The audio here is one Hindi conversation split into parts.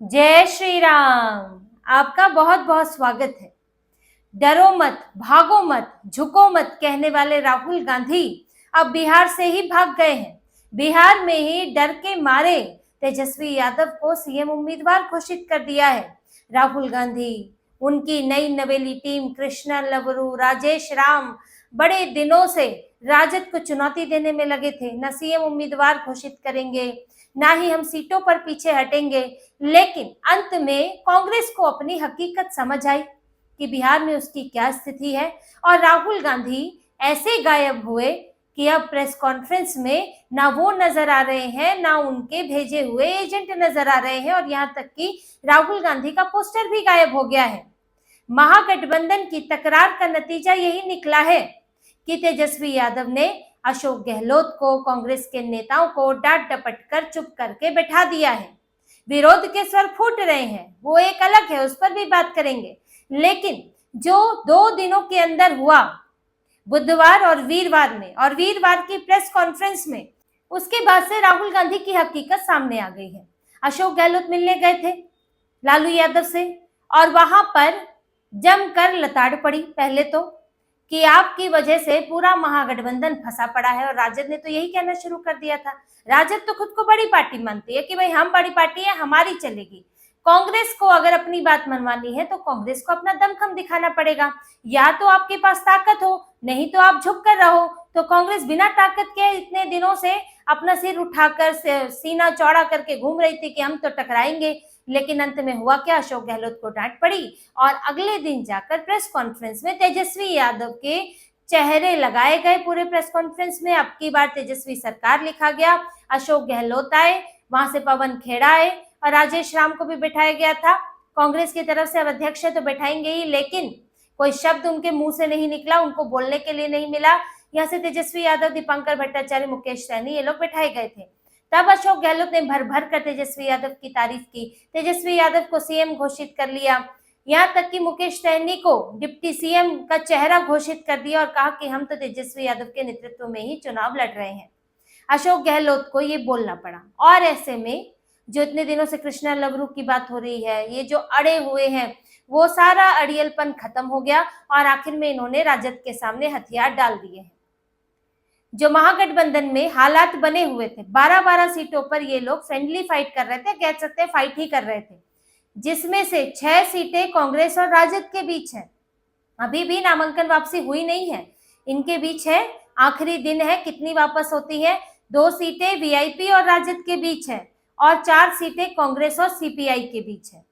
जय श्री राम। आपका बहुत बहुत स्वागत है। डरो मत, भागो मत, झुको मत कहने वाले राहुल गांधी अब बिहार से ही भाग गए हैं। बिहार में ही डर के मारे तेजस्वी यादव को सीएम उम्मीदवार घोषित कर दिया है। राहुल गांधी, उनकी नई नवेली टीम कृष्णा लवरू, राजेश राम बड़े दिनों से राजद को चुनौती देने में लगे थे। न सीएम उम्मीदवार घोषित करेंगे, ना ही हम सीटों पर पीछे हटेंगे। लेकिन अंत में कांग्रेस को अपनी हकीकत समझ आई कि बिहार में उसकी क्या स्थिति है, और राहुल गांधी ऐसे गायब हुए कि अब प्रेस कॉन्फ्रेंस में ना वो नजर आ रहे हैं, ना उनके भेजे हुए एजेंट नजर आ रहे हैं, और यहाँ तक कि राहुल गांधी का पोस्टर भी गायब हो गया है। महागठबंधन की तकरार का नतीजा यही निकला है कि तेजस्वी यादव ने अशोक गहलोत को, कांग्रेस के नेताओं को डांट डपट कर चुप करके बैठा दिया है। विरोध के स्वर फूट रहे हैं, वो एक अलग है, उस पर भी बात करेंगे। लेकिन जो 2 दिनों के अंदर हुआ, बुधवार और वीरवार में, और वीरवार की प्रेस कॉन्फ्रेंस में, उसके बाद से राहुल गांधी की हकीकत सामने आ गई है। अशोक गहलोत मिलने गए थे लालू यादव से, और वहां पर जमकर लताड़ पड़ी पहले तो कि आपकी वजह से पूरा महागठबंधन फंसा पड़ा है। और राजद ने तो यही कहना शुरू कर दिया था। राजद तो खुद को बड़ी पार्टी मानती है कि भाई हम बड़ी पार्टी है, हमारी चलेगी। कांग्रेस को अगर अपनी बात मनवानी है तो कांग्रेस को अपना दमखम दिखाना पड़ेगा। या तो आपके पास ताकत हो, नहीं तो आप झुक कर रहो। तो कांग्रेस बिना ताकत के इतने दिनों से अपना सिर उठाकर सीना चौड़ा करके घूम रही थी कि हम तो टकराएंगे। लेकिन अंत में हुआ क्या? अशोक गहलोत को डांट पड़ी, और अगले दिन जाकर प्रेस कॉन्फ्रेंस में तेजस्वी यादव के चेहरे लगाए गए पूरे प्रेस कॉन्फ्रेंस में। अब की बार तेजस्वी सरकार लिखा गया, अशोक गहलोत आए, वहां से पवन खेड़ा आए, और राजेश राम को भी बैठाया गया था। कांग्रेस की तरफ से अब अध्यक्ष तो बैठाएंगे ही, लेकिन कोई शब्द उनके मुंह से नहीं निकला, उनको बोलने के लिए नहीं मिला। यहाँ से तेजस्वी यादव, दीपांकर भट्टाचार्य, मुकेश सहनी, ये लोग बैठाए गए थे। तब अशोक गहलोत ने भर भर कर तेजस्वी यादव की तारीफ की, तेजस्वी यादव को सीएम घोषित कर लिया। यहाँ तक कि मुकेश सहनी को डिप्टी सीएम का चेहरा घोषित कर दिया, और कहा कि हम तो तेजस्वी यादव के नेतृत्व में ही चुनाव लड़ रहे हैं। अशोक गहलोत को ये बोलना पड़ा। और ऐसे में जो इतने दिनों से कृष्णा लवरू की बात हो रही है, ये जो अड़े हुए हैं, वो सारा अड़ियलपन खत्म हो गया, और आखिर में इन्होंने राजद के सामने हथियार डाल दिए हैं। जो महागठबंधन में हालात बने हुए थे, 12-12 सीटों पर ये लोग फ्रेंडली फाइट कर रहे थे, कह सकते हैं फाइट ही कर रहे थे, जिसमें से 6 सीटें कांग्रेस और राजद के बीच है। अभी भी नामांकन वापसी हुई नहीं है, इनके बीच है, आखिरी दिन है, कितनी वापस होती है। 2 सीटें वीआईपी और राजद के बीच है, और 4 सीटें कांग्रेस और सीपीआई के बीच है।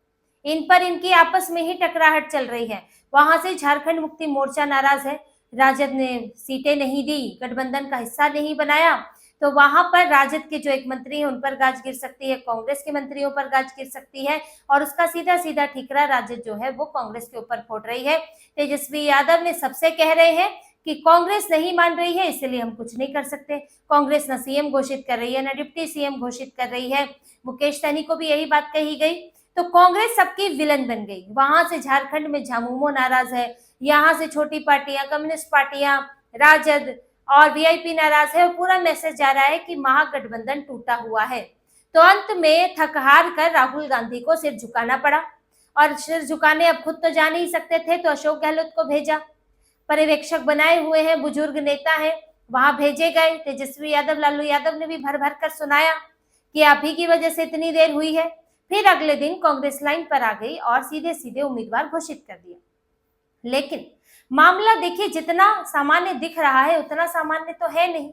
इन पर इनकी आपस में ही टकराहट चल रही है। वहां से झारखंड मुक्ति मोर्चा नाराज है, राजद ने सीटें नहीं दी, गठबंधन का हिस्सा नहीं बनाया, तो वहां पर राजद के जो एक मंत्री हैं उन पर गाज गिर सकती है, कांग्रेस के मंत्रियों पर गाज गिर सकती है, और उसका सीधा सीधा ठीकरा राजद जो है वो कांग्रेस के ऊपर फोड़ रही है। तेजस्वी यादव ने सबसे कह रहे हैं कि कांग्रेस नहीं मान रही है, इसलिए हम कुछ नहीं कर सकते। कांग्रेस न सीएम घोषित कर रही है, न डिप्टी सीएम घोषित कर रही है। मुकेश सहनी को भी यही बात कही गई, तो कांग्रेस सबकी विलन बन गई। वहां से झारखंड में झामुमो नाराज है, यहाँ से छोटी पार्टियां, कम्युनिस्ट पार्टियां, राजद और वीआईपी नाराज है, और पूरा मैसेज जा रहा है कि महागठबंधन टूटा हुआ है। तो अंत में थक हार कर राहुल गांधी को सिर झुकाना पड़ा, और सिर झुकाने अब खुद तो जा नहीं सकते थे, तो अशोक गहलोत को भेजा। पर्यवेक्षक बनाए हुए हैं, बुजुर्ग नेता हैं, वहां भेजे गए। तेजस्वी यादव, लालू यादव ने भी भर भर कर सुनाया कि आप ही की वजह से इतनी देर हुई है। फिर अगले दिन कांग्रेस लाइन पर आ गई और सीधे सीधे उम्मीदवार घोषित कर दिया। लेकिन मामला देखिए, जितना सामान्य दिख रहा है उतना सामान्य तो है नहीं।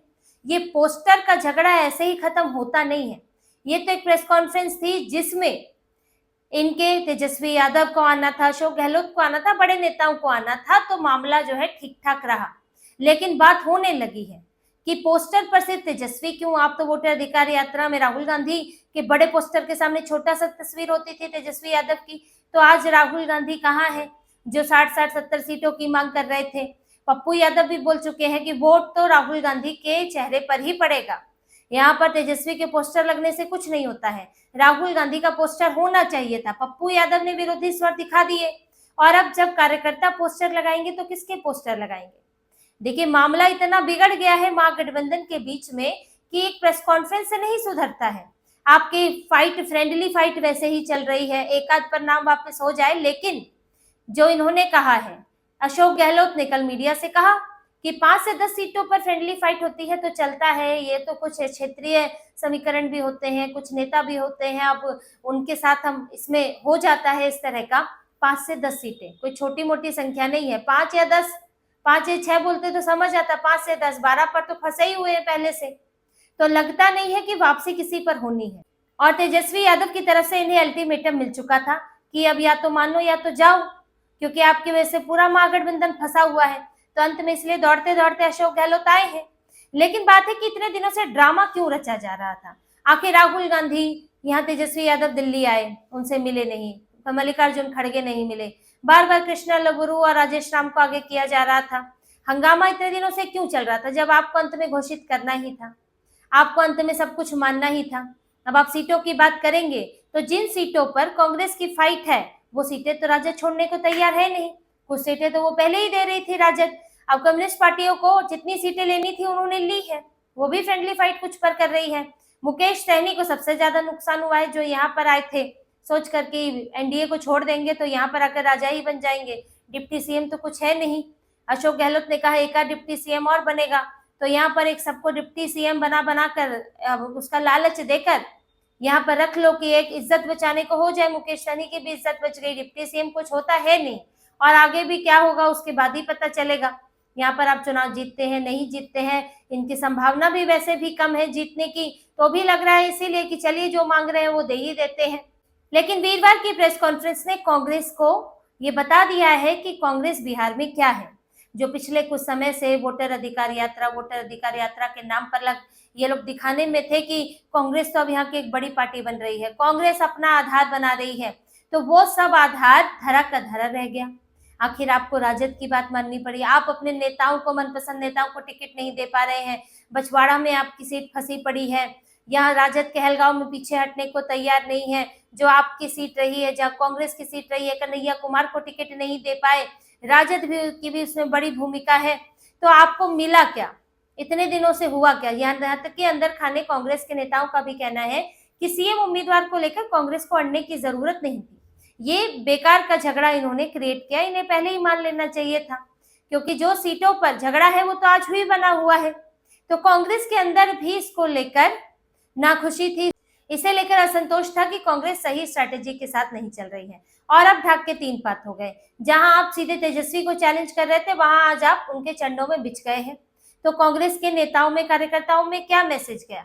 ये पोस्टर का झगड़ा ऐसे ही खत्म होता नहीं है। ये तो एक प्रेस कॉन्फ्रेंस थी जिसमें इनके तेजस्वी यादव को आना था, अशोक गहलोत को आना था, बड़े नेताओं को आना था, तो मामला जो है ठीक ठाक रहा। लेकिन बात होने लगी है कि पोस्टर पर सिर्फ तेजस्वी क्यों, आप तो वोटर अधिकार यात्रा में राहुल गांधी के बड़े पोस्टर के सामने छोटा सा तस्वीर होती थी तेजस्वी यादव की, तो आज राहुल गांधी कहाँ है जो 60-70 सीटों की मांग कर रहे थे। पप्पू यादव भी बोल चुके हैं कि वोट तो राहुल गांधी के चेहरे पर ही पड़ेगा, यहाँ पर तेजस्वी के पोस्टर लगने से कुछ नहीं होता है, राहुल गांधी का पोस्टर होना चाहिए था। पप्पू यादव ने विरोधी स्वर दिखा दिए, और अब जब कार्यकर्ता पोस्टर लगाएंगे तो किसके पोस्टर लगाएंगे? देखिए, मामला इतना बिगड़ गया है महागठबंधन के बीच में कि एक प्रेस कॉन्फ्रेंस से नहीं सुधरता है। आपकी फाइट, फ्रेंडली फाइट वैसे ही चल रही है, एक आध पर नाम वापस हो जाए, लेकिन जो इन्होंने कहा है, अशोक गहलोत ने कल मीडिया से कहा कि 5 से 10 सीटों पर फ्रेंडली फाइट होती है तो चलता है, ये तो कुछ क्षेत्रीय समीकरण भी होते हैं, कुछ नेता भी होते हैं, अब उनके साथ हम इसमें हो जाता है इस तरह का। 5 से 10 सीटें कोई छोटी मोटी संख्या नहीं है, 5 या 10, 5 या 6 बोलते तो समझ आता, 5 से 10, 12 पर तो फंसे ही हुए हैं पहले से, तो लगता नहीं है कि वापसी किसी पर होनी है। और तेजस्वी यादव की तरफ से इन्हें अल्टीमेटम मिल चुका था कि अब या तो मानो या तो जाओ, क्योंकि आपकी वजह से पूरा महागठबंधन फंसा हुआ है। तो अंत में इसलिए दौड़ते दौड़ते अशोक गहलोत आए हैं। लेकिन बात है कि इतने दिनों से ड्रामा क्यों रचा जा रहा था? आखिर राहुल गांधी यहाँ तेजस्वी यादव दिल्ली आए, उनसे मिले नहीं, मल्लिकार्जुन खड़गे नहीं मिले, बार बार कृष्णा लबरू और राजेश राम को आगे किया जा रहा था। हंगामा इतने दिनों से क्यों चल रहा था जब आपको अंत में घोषित करना ही था, आपको अंत में सब कुछ मानना ही था? अब आप सीटों की बात करेंगे तो जिन सीटों पर कांग्रेस की फाइट है वो सीटें तो राजद छोड़ने को तैयार है नहीं, कुछ सीटें तो वो पहले ही दे रही थी राजद। अब कम्युनिस्ट पार्टियों को जितनी सीटें लेनी थी उन्होंने ली है, वो भी फ्रेंडली फाइट कुछ पर कर रही है। मुकेश सहनी को सबसे ज्यादा नुकसान हुआ है, जो यहाँ पर आए थे सोच कर कि एनडीए को छोड़ देंगे तो यहाँ पर आकर राजा ही बन जाएंगे, डिप्टी सीएम तो कुछ है नहीं। अशोक गहलोत ने कहा एक आध डिप्टी सीएम और बनेगा, तो यहाँ पर एक सबको डिप्टी सीएम बना कर उसका लालच देकर यहाँ पर रख लो कि एक इज्जत बचाने को हो जाए। मुकेश सहनी की भी इज्जत बच गई, डिप्टी सीएम कुछ होता है नहीं, और आगे भी क्या होगा उसके बाद ही पता चलेगा। यहाँ पर आप चुनाव जीतते हैं नहीं जीतते हैं, इनकी संभावना भी वैसे भी कम है जीतने की, तो भी लग रहा है इसीलिए कि चलिए जो मांग रहे हैं वो दे ही देते हैं। लेकिन वीरवार की प्रेस कॉन्फ्रेंस ने कांग्रेस को ये बता दिया है कि कांग्रेस बिहार में क्या है। जो पिछले कुछ समय से वोटर अधिकार यात्रा के नाम पर ये लोग दिखाने में थे कि कांग्रेस तो अब यहाँ की एक बड़ी पार्टी बन रही है, कांग्रेस अपना आधार बना रही है, तो वो सब आधार धरा का धरा रह गया। आखिर आपको राजद की बात माननी पड़ी, आप अपने नेताओं को, मनपसंद नेताओं को टिकट नहीं दे पा रहे हैं, बछवाड़ा में आपकी सीट फंसी पड़ी है, यहाँ राजद कहलगांव में पीछे हटने को तैयार नहीं है, जो आपकी सीट रही है, जहाँ कांग्रेस की सीट रही है, कन्हैया कुमार को टिकट नहीं दे पाए, राजद की भी उसमें बड़ी भूमिका है, तो आपको मिला क्या? इतने दिनों से हुआ क्या? यहाँ तक कि अंदर खाने कांग्रेस के नेताओं का भी कहना है कि सीएम उम्मीदवार को लेकर कांग्रेस को अड़ने की जरूरत नहीं थी, ये बेकार का झगड़ा इन्होंने क्रिएट किया, इन्हें पहले ही मान लेना चाहिए था, क्योंकि जो सीटों पर झगड़ा है वो तो आज भी बना हुआ है। तो कांग्रेस के अंदर भी इसको लेकर नाखुशी थी, इसे लेकर असंतोष था कि कांग्रेस सही स्ट्रैटेजी के साथ नहीं चल रही है। और अब ढाक के 3 पात हो गए, जहां आप सीधे तेजस्वी को चैलेंज कर रहे थे वहां आज आप उनके चंडों में बिछ गए हैं। तो कांग्रेस के नेताओं में, कार्यकर्ताओं में क्या मैसेज गया?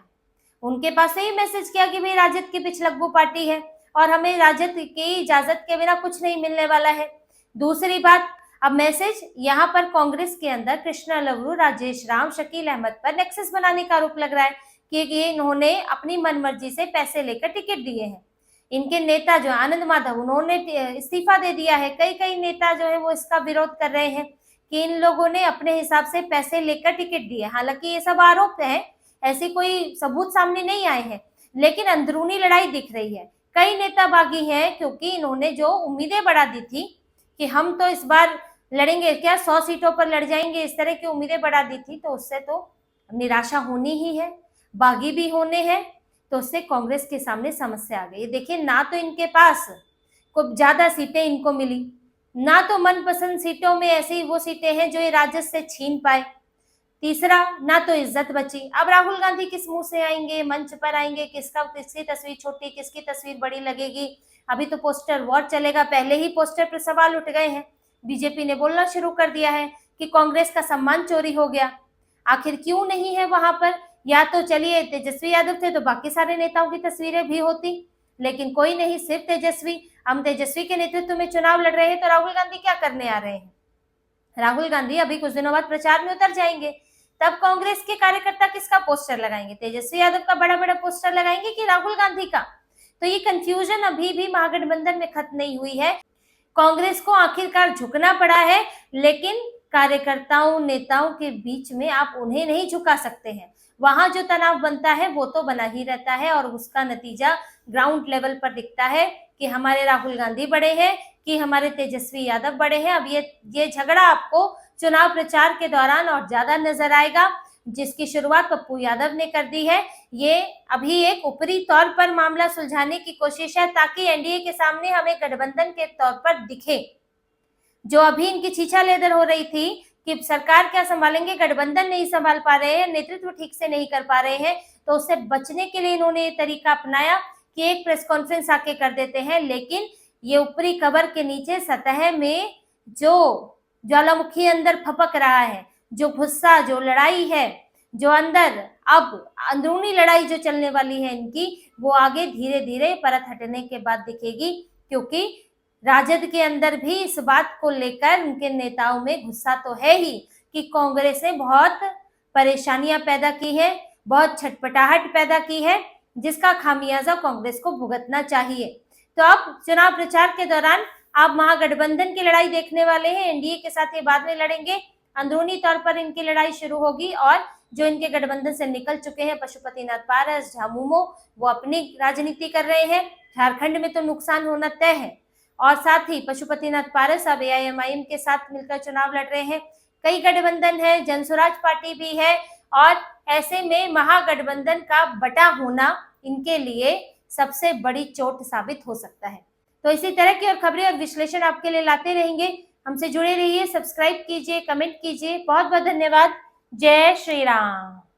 उनके पास यही मैसेज किया कि भाई राजद की पिछलग्गू पार्टी है और हमें राजद की इजाजत के बिना कुछ नहीं मिलने वाला है। दूसरी बात, अब मैसेज यहाँ पर कांग्रेस के अंदर कृष्णा लवरू, राजेश राम, शकील अहमद पर नेक्सस बनाने का आरोप लग रहा है कि ये इन्होंने अपनी मनमर्जी से पैसे लेकर टिकट दिए हैं। इनके नेता जो आनंद माधव, उन्होंने इस्तीफा दे दिया है। कई नेता जो है वो इसका विरोध कर रहे हैं कि इन लोगों ने अपने हिसाब से पैसे लेकर टिकट दिए। हालांकि ये सब आरोप है, ऐसे कोई सबूत सामने नहीं आए हैं, लेकिन अंदरूनी लड़ाई दिख रही है। कई नेता बागी हैं क्योंकि इन्होंने जो उम्मीदें बढ़ा दी थी कि हम तो इस बार लड़ेंगे, क्या 100 सीटों पर लड़ जाएंगे, इस तरह की उम्मीदें बढ़ा दी थी, तो उससे तो निराशा होनी ही है, बागी भी होने हैं, तो उससे कांग्रेस के सामने समस्या आ गई। देखिए, ना तो इनके पास कुछ ज्यादा सीटें इनको मिली, ना तो मनपसंद सीटों में ऐसी वो सीटें हैं जो ये राजद से छीन पाए, तीसरा ना तो इज्जत बची। अब राहुल गांधी किस मुंह से आएंगे, मंच पर आएंगे, किसकी तस्वीर छोटी, किसकी तस्वीर बड़ी लगेगी? अभी तो पोस्टर वॉर चलेगा, पहले ही पोस्टर पर सवाल उठ गए हैं। बीजेपी ने बोलना शुरू कर दिया है कि कांग्रेस का सम्मान चोरी हो गया। आखिर क्यों नहीं है वहां पर? या तो चलिए तेजस्वी यादव थे तो बाकी सारे नेताओं की तस्वीरें भी होती, लेकिन कोई नहीं, सिर्फ तेजस्वी। हम तेजस्वी के नेतृत्व में चुनाव लड़ रहे हैं, तो राहुल गांधी क्या करने आ रहे हैं? राहुल गांधी अभी कुछ दिनों बाद प्रचार में उतर जाएंगे, तब कांग्रेस के कार्यकर्ता किसका पोस्टर लगाएंगे? तेजस्वी यादव का बड़ा बड़ा पोस्टर लगाएंगे कि राहुल गांधी का? तो ये कंफ्यूजन अभी भी महागठबंधन में खत्म नहीं हुई है। कांग्रेस को आखिरकार झुकना पड़ा है, लेकिन कार्यकर्ताओं, नेताओं के बीच में आप उन्हें नहीं झुका सकते हैं। वहां जो तनाव बनता है वो तो बना ही रहता है, और उसका नतीजा ग्राउंड लेवल पर दिखता है कि हमारे राहुल गांधी बड़े हैं कि हमारे तेजस्वी यादव बड़े हैं। अब ये झगड़ा आपको चुनाव प्रचार के दौरान और ज्यादा नजर आएगा। जिसकी शुरुआत पप्पू यादव ने कर दी है। ये अभी एक ऊपरी तौर पर मामला सुलझाने की कोशिश है ताकि एनडीए के सामने हमें गठबंधन के तौर पर दिखे। जो अभी इनकी छीछा लेदर हो रही थी कि सरकार क्या संभालेंगे, गठबंधन नहीं संभाल पा रहे हैं, नेतृत्व ठीक से नहीं कर पा रहे हैं, तो उससे बचने के लिए इन्होंने ये तरीका अपनाया कि एक प्रेस कॉन्फ्रेंस आके कर देते हैं। लेकिन ये ऊपरी कवर के नीचे सतह में जो ज्वालामुखी अंदर फपक रहा है, जो गुस्सा, जो लड़ाई है, जो अंदर अब अंदरूनी लड़ाई जो चलने वाली है इनकी, वो आगे धीरे धीरे परत हटने के बाद दिखेगी। क्योंकि राजद के अंदर भी इस बात को लेकर उनके नेताओं में गुस्सा तो है ही कि कांग्रेस ने बहुत परेशानियां पैदा की है, बहुत छटपटाहट पैदा की है, जिसका खामियाजा कांग्रेस को भुगतना चाहिए। तो अब चुनाव प्रचार के दौरान आप महागठबंधन की लड़ाई देखने वाले हैं। एनडीए के साथ ये बाद में लड़ेंगे, अंदरूनी तौर पर इनकी लड़ाई शुरू होगी। और जो इनके गठबंधन से निकल चुके हैं, पशुपतिनाथ पारस, झामुमो, वो अपनी राजनीति कर रहे हैं। झारखंड में तो नुकसान होना तय है। और साथ ही पशुपतिनाथ पारस अब एआईएमआईएम के साथ मिलकर चुनाव लड़ रहे हैं। कई गठबंधन है, जनसुराज पार्टी भी है, और ऐसे में महागठबंधन का बटा होना इनके लिए सबसे बड़ी चोट साबित हो सकता है। तो इसी तरह की और खबरें और विश्लेषण आपके लिए लाते रहेंगे। हमसे जुड़े रहिए, सब्सक्राइब कीजिए, कमेंट कीजिए। बहुत बहुत धन्यवाद। जय श्री राम।